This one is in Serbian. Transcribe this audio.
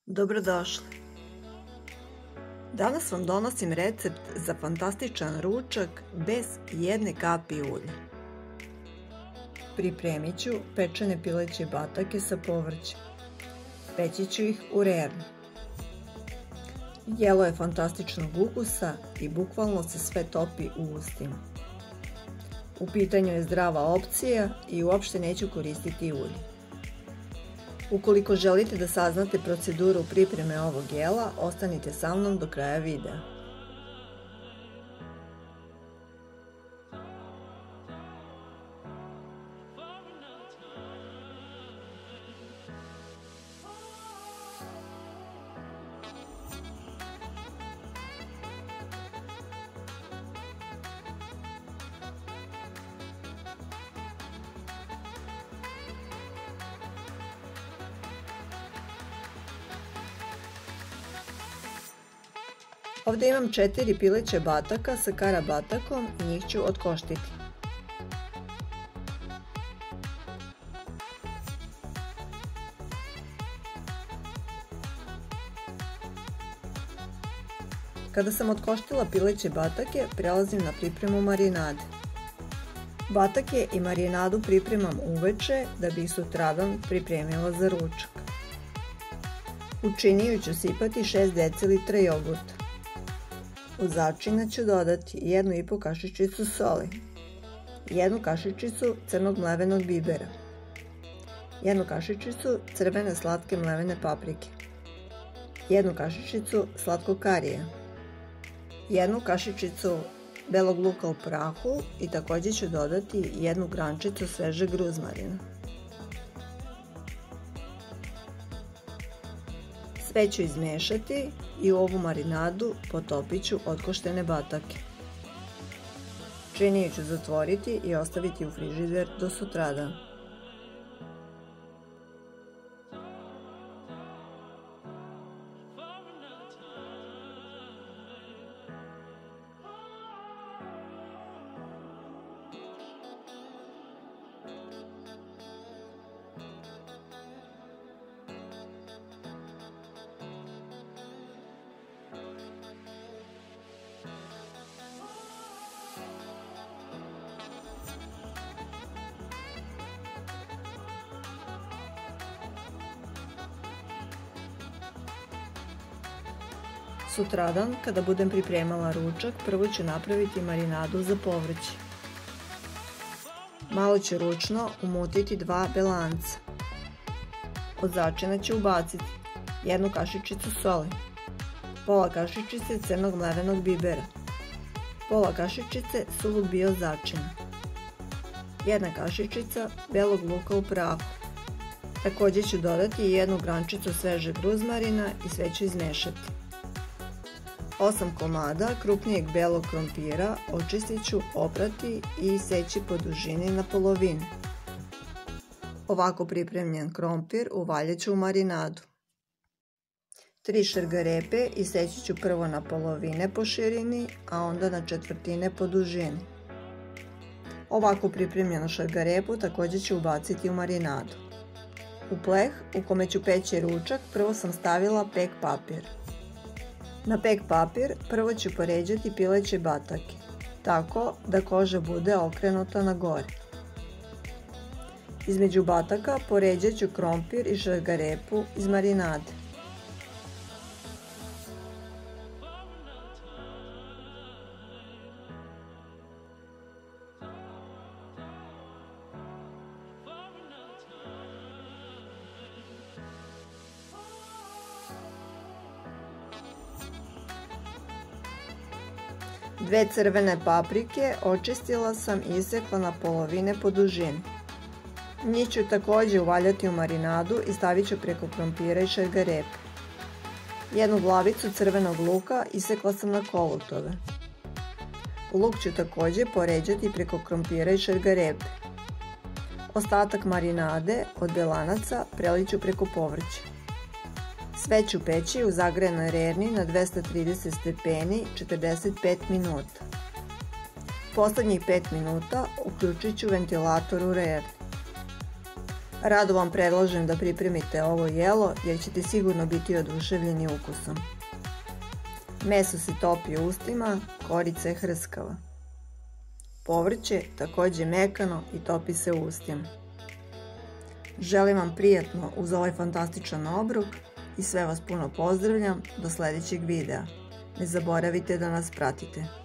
Dobrodošli! Danas vam donosim recept za fantastičan ručak bez jedne kapi ulja. Pripremit ću pečene pileće batake sa povrćem. Peći ću ih u rernu. Jelo je fantastičnog ukusa i bukvalno se sve topi u ustima. U pitanju je zdrava opcija i uopšte neću koristiti ulje. Ukoliko želite da saznate proceduru pripreme ovog jela, ostanite sa mnom do kraja videa. Ovdje imam 4 pileće bataka sa karabatakom i njih ću otkoštiti. Kada sam otkoštila pileće batake, prelazim na pripremu marinade. Batake i marinadu pripremam uveče da bih sutradan pripremila za ručak. U činiju ću sipati 6 dl jogurta. U začine ću dodati 1,5 kašičicu soli, 1 kašičicu crnog mlevenog bibera, 1 kašičicu crvene slatke mlevene paprike, 1 kašičicu slatkog karija, 1 kašičicu belog luka u prahu i također ću dodati 1 grančicu svežeg ruzmarina. Sve ću izmešati i u ovu marinadu potopit ću otkoštene batake. Činiju ću zatvoriti i ostaviti u frižider do sutradan. Sutradan, kada budem pripremala ručak, prvo ću napraviti marinadu za povrće. Malo ću ručno umutiti 2 belanca. Od začina ću ubaciti 1 kašičicu soli, pola kašičice crnog mlevenog bibera, pola kašičice suvog bio začina, 1 kašičica belog luka u prahu. Također ću dodati 1 grančicu svežeg ruzmarina i sve ću izmešati. 8 komada krupnijeg belog krompira očistit ću, oprati i seći po dužini na polovinu. Ovako pripremljen krompir uvaljat ću u marinadu. 3 šargarepe iseći ću prvo na polovine po širini, a onda na četvrtine po dužini. Ovako pripremljenu šargarepu također ću ubaciti u marinadu. U pleh u kome ću peći ručak prvo sam stavila pek papir. Na pek papir prvo ću poređati pileće batake, tako da koža bude okrenuta na gore. Između bataka poređat ću krompir i šargarepu iz marinade. Dve crvene paprike očistila sam i isekla na polovine po dužini. Njih ću također uvaljati u marinadu i stavit ću preko krompira i šargarepe. 1 glavicu crvenog luka isekla sam na kolutove. Luk ću također poređati preko krompira i šargarepe. Ostatak marinade od belanaca prelit ću preko povrća. Sve ću peći u zagrejanoj rerni na 230 stepeni 45 minuta. Poslednjih 5 minuta uključit ću ventilator u rerni. Rado vam predlažem da pripremite ovo jelo jer ćete sigurno biti oduševljeni ukusom. Meso se topi u ustima, korica je hrskava. Povrće također mekano i topi se u ustima. Želim vam prijatno uz ovaj fantastičan obrok i sve vas puno pozdravljam do sljedećeg videa. Ne zaboravite da nas pratite.